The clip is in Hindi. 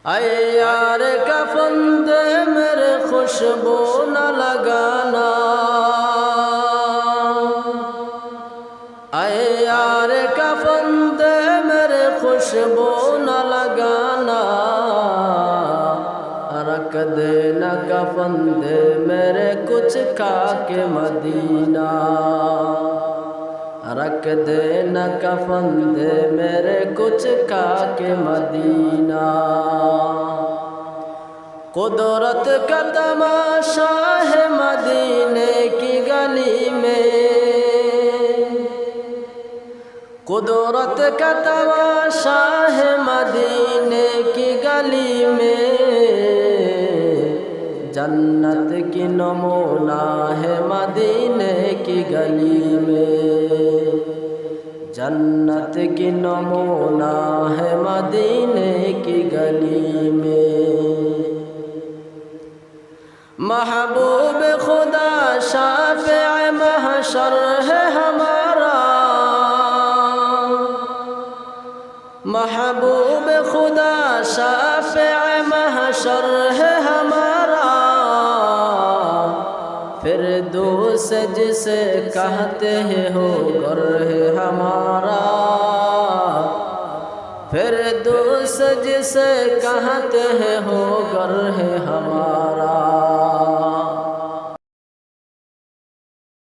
आए यार कफन दे मेरे खुशबू न लगाना, आए यार कफन दे मेरे खुशबू न लगाना, रख दे न कफन दे मेरे कुछ खा के मदीना, रख दे न कफन दे मेरे कुछ खा के मदीना। कुदरत का तमाशा है मदीने की गली में, कुदरत का तमाशा है मदीने की गली में, जन्नत की नमूना है मदीने की गली में, जन्नत की नमूना है मदीने की गली में। महबूब खुदा शाफ़िए महशर है हमारा, महबूब खुदा शाफ़िए महशर है हमारा, फिरदौस जिसे कहते हैं हो घर है हमारा, फिरदौस जिसे कहते हैं हो घर है हमारा।